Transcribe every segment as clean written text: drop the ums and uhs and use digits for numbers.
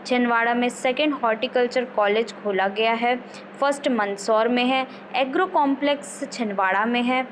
छिंदवाड़ा में second horticulture college खोला गया है। फर्स्ट मंदसौर में है। एग्रो कॉम्प्लेक्स छिंदवाड़ा में है।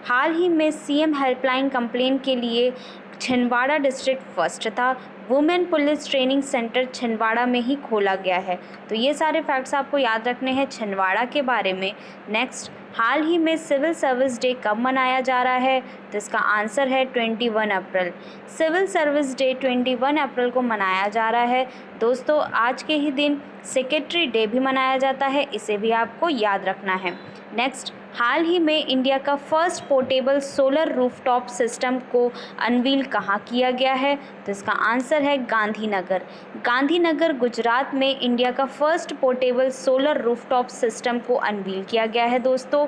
हाल ही में सीएम हेल्पलाइन कंप्लेन के लिए छिंदवाड़ा डिस्ट्रिक्ट फर्स्ट था। Women police training centre Chhindwara में ही खोला गया है। तो ये सारे फैक्ट्स आपको याद रखने हैं छिंदवाड़ा के बारे में। नेक्स्ट, हाल ही में सिविल सर्विस डे कब मनाया जा रहा है? तो इसका आंसर है 21 अप्रैल। सिविल सर्विस डे 21 अप्रैल को मनाया जा रहा है। दोस्तों, आज के ही दिन सेक्रेटरी डे भी मनाया जाता है, इसे भी आपको याद रखना है। नेक्स्ट, हाल ही में इंडिया का first portable solar rooftop system को अनवील कहाँ किया गया है? तो इसका आंसर है गांधीनगर। गांधीनगर गुजरात में इंडिया का first portable solar rooftop system को अनवील किया गया है दोस्तों।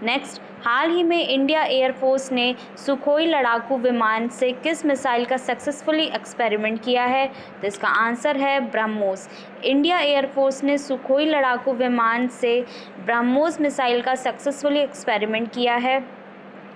नेक्स्ट, हाल ही में इंडिया एयरफोर्स ने सुखोई लड़ाकू विमान से किस मिसाइल का सक्सेसफुली एक्सपेरिमेंट किया है? तो इसका आंसर है ब्रह्मोस। इंडिया एयरफोर्स ने सुखोई लड़ाकू विमान से ब्रह्मोस मिसाइल का सक्सेसफुली एक्सपेरिमेंट किया है।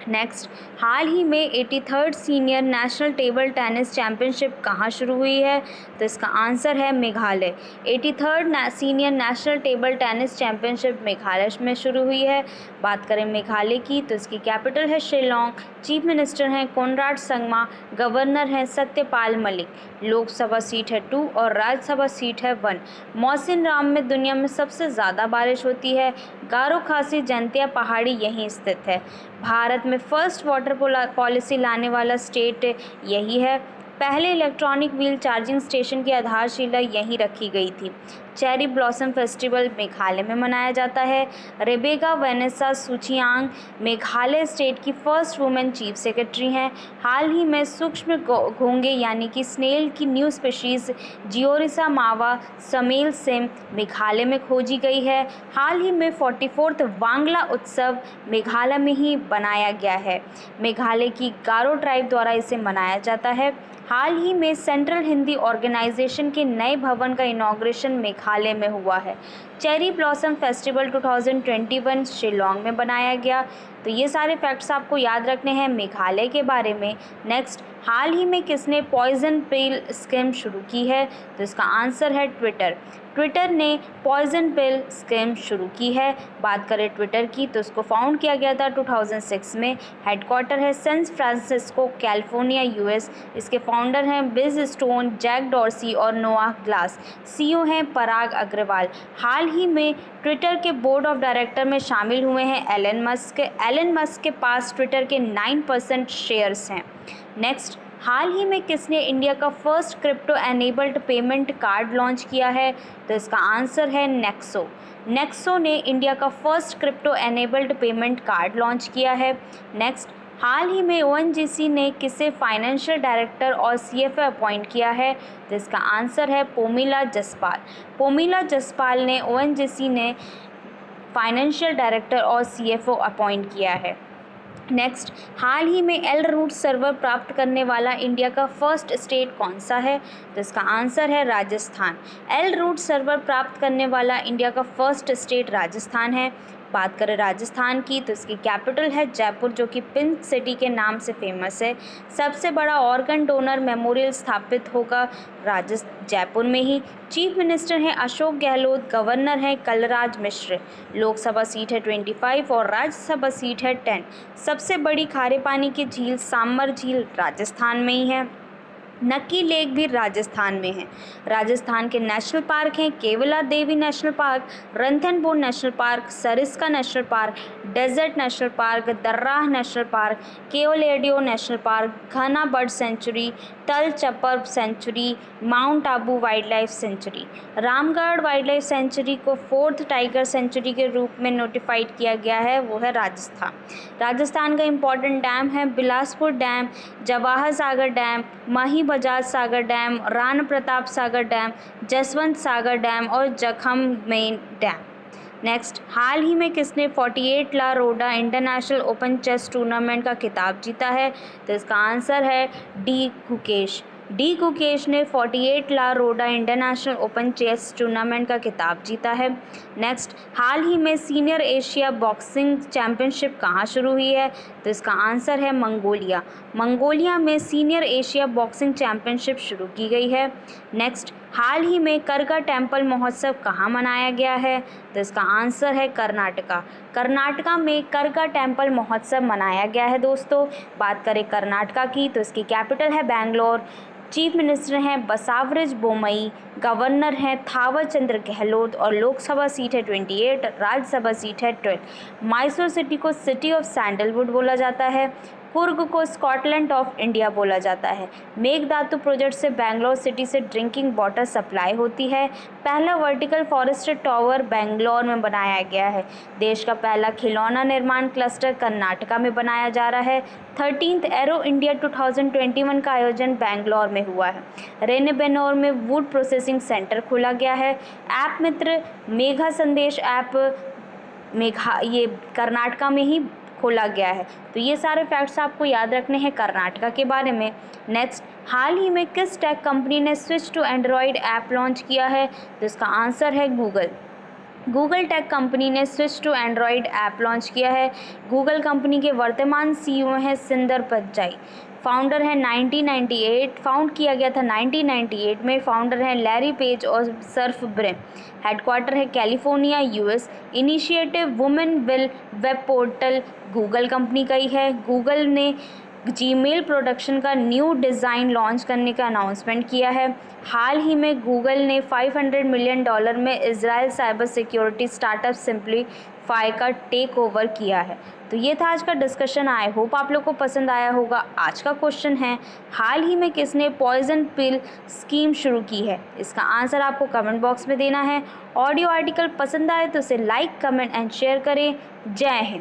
नेक्स्ट, हाल ही में 83rd senior national table tennis championship कहाँ शुरू हुई है? तो इसका आंसर है Meghalaya. 83rd senior national table tennis championship Meghalaya में शुरू हुई है। बात करें मेघालय की तो इसकी कैपिटल है शिलोंग। चीफ मिनिस्टर हैं कोनराड संगमा। गवर्नर हैं सत्यपाल मलिक। लोकसभा सीट है 2 और राज्यसभा सीट है 1। मौसिन राम में दुनिया में सबसे ज़्यादा बारिश होती है। गारो खासी जंतिया पहाड़ी यहीं स्थित है। भारत में फर्स्ट वाटर पॉलिसी लाने वाला स्टेट यही है। पहले इलेक्ट्रॉनिक व्हील चार्जिंग स्टेशन की आधारशिला यहीं रखी गई थी। चेरी ब्लॉसम फेस्टिवल मेघालय में मनाया जाता है। रेबेका वेनेसा सूचियांग मेघालय स्टेट की फर्स्ट वुमेन चीफ सेक्रेटरी हैं। हाल ही में सूक्ष्म घोंगे यानी कि स्नेल की न्यू स्पीशीज़ जियोरिसा मावा समेल सिम मेघालय में खोजी गई है। हाल ही में 44th वांगला उत्सव मेघालय में ही बनाया गया है। मेघालय की गारो ट्राइब द्वारा इसे मनाया जाता है। हाल ही में सेंट्रल हिंदी ऑर्गेनाइजेशन के नए भवन का इनॉग्रेशन मेघालय में हुआ है। चेरी ब्लॉसम फेस्टिवल 2021 शिलोंग में बनाया गया। तो ये सारे फैक्ट्स आपको याद रखने हैं मेघालय के बारे में। नेक्स्ट, हाल ही में किसने पॉइजन पिल स्कीम शुरू की है? तो इसका आंसर है ट्विटर। ट्विटर ने पॉइजन पिल स्कीम शुरू की है। बात करें ट्विटर की तो इसको फाउंड किया गया था 2006 में। हेडक्वार्टर है सैन फ्रांसिस्को कैलिफोर्निया यूएस। इसके फाउंडर हैं बिज स्टोन, जैक डॉर्सी और नोआह ग्लास। सीईओ हैं पराग अग्रवाल। हाल ही में ट्विटर के बोर्ड ऑफ डायरेक्टर में शामिल हुए हैं एलन मस्क। एलन मस्क के पास ट्विटर के 9% शेयर्स हैं। नेक्स्ट, हाल ही में किसने इंडिया का first crypto enabled payment card launch किया है? तो इसका आंसर है नेक्सो। नेक्सो ने इंडिया का first crypto enabled payment card launch किया है। नेक्स्ट, हाल ही में ओएनजीसी ने किसे फाइनेंशियल डायरेक्टर और सीएफओ अपॉइंट किया है? तो इसका आंसर है पोमिला जसपाल। पोमिला जसपाल ने ओएनजीसी ने फाइनेंशियल डायरेक्टर और सीएफओ अपॉइंट किया है। नेक्स्ट, हाल ही में एल रूट सर्वर प्राप्त करने वाला इंडिया का फर्स्ट स्टेट कौन सा है? तो इसका आंसर है राजस्थान। एल रूट सर्वर प्राप्त करने वाला इंडिया का फर्स्ट स्टेट राजस्थान है। बात करें राजस्थान की तो इसकी कैपिटल है जयपुर, जो कि पिंक सिटी के नाम से फेमस है। सबसे बड़ा ऑर्गन डोनर मेमोरियल स्थापित होगा जयपुर में ही। चीफ मिनिस्टर हैं अशोक गहलोत। गवर्नर हैं कलराज मिश्र। लोकसभा सीट है 25 और राज्यसभा सीट है 10। सबसे बड़ी खारे पानी की झील सामर झील राजस्थान में ही है। नक्की लेक भी राजस्थान में है। राजस्थान के नेशनल पार्क हैं Kevala Devi national park, Ranthambore national park, Sariska national park, desert national park, Darrah national park, Keoladeo national park, Ghana bird sanctuary, Tal Chhapar sanctuary, mount Abu wildlife sanctuary. Ramgarh wildlife sanctuary को 4th टाइगर सेंचुरी के रूप में नोटिफाइड किया गया है, वो है राजस्थान। राजस्थान का इम्पोर्टेंट डैम है Bilaspur dam, Jawahar Sagar dam, Mahi Bajaj Sagar dam, Rana Pratap Sagar dam, Jaswant सागर डैम और जखम मेन डैम। नेक्स्ट, हाल ही में किसने 48 ला रोडा इंटरनेशनल ओपन चेस टूर्नामेंट का खिताब जीता है? तो इसका आंसर है डी गुकेश। डी गुकेश ने 48 ला रोडा इंटरनेशनल ओपन चेस टूर्नामेंट का खिताब जीता है। नेक्स्ट, हाल ही में सीनियर एशिया बॉक्सिंग चैंपियनशिप कहाँ शुरू हुई है? तो इसका आंसर है मंगोलिया। मंगोलिया में सीनियर एशिया बॉक्सिंग चैंपियनशिप शुरू की गई है। नेक्स्ट, हाल ही में करगा टेम्पल महोत्सव कहाँ मनाया गया है? तो इसका आंसर है कर्नाटका। कर्नाटका में करगा टेम्पल महोत्सव मनाया गया है दोस्तों। बात करें कर्नाटका की तो इसकी कैपिटल है बैंगलोर। चीफ मिनिस्टर हैं बसावराज बोमई, गवर्नर हैं थावर चंद्र गहलोत और लोकसभा सीट है 28, राज्यसभा सीट है 12। मैसूर सिटी को सिटी ऑफ सैंडलवुड बोला जाता है। कुर्ग को स्कॉटलैंड ऑफ इंडिया बोला जाता है। मेघदातु प्रोजेक्ट से बेंगलोर सिटी से ड्रिंकिंग वाटर सप्लाई होती है। पहला वर्टिकल फॉरेस्टेड टावर बेंगलोर में बनाया गया है। देश का पहला खिलौना निर्माण क्लस्टर कर्नाटका में बनाया जा रहा है। 13th एरो इंडिया 2021 का आयोजन बेंगलोर में हुआ है। रेनेबेनोर में वुड प्रोसेसिंग सेंटर खोला गया है। ऐप मित्र मेघा संदेश ऐप ये कर्नाटका में ही खोला गया है। तो ये सारे फैक्ट्स आपको याद रखने हैं कर्नाटका के बारे में। नेक्स्ट, हाल ही में किस टेक कंपनी ने switch to Android app launch किया है? तो इसका आंसर है गूगल। गूगल टेक कंपनी ने switch to Android app launch किया है। गूगल कंपनी के वर्तमान सीईओ हैं सुंदर पिचाई। फाउंडर है 1998, फाउंड किया गया था 1998 में। फाउंडर हैं लैरी पेज और सर्फ ब्रिम। हेडक्वार्टर है California US. Initiative women will web portal Google company का ही है। गूगल ने जीमेल प्रोडक्शन का न्यू डिज़ाइन लॉन्च करने का अनाउंसमेंट किया है। हाल ही में गूगल ने $500 मिलियन में Israel cyber security startup simplify का टेक ओवर किया है। तो ये था आज का डिस्कशन। आई होप आप लोग को पसंद आया होगा। आज का क्वेश्चन है, हाल ही में किसने पॉइजन पिल स्कीम शुरू की है? इसका आंसर आपको कमेंट बॉक्स में देना है। ऑडियो आर्टिकल पसंद आए तो उसे लाइक, कमेंट एंड शेयर करें। जय हिंद।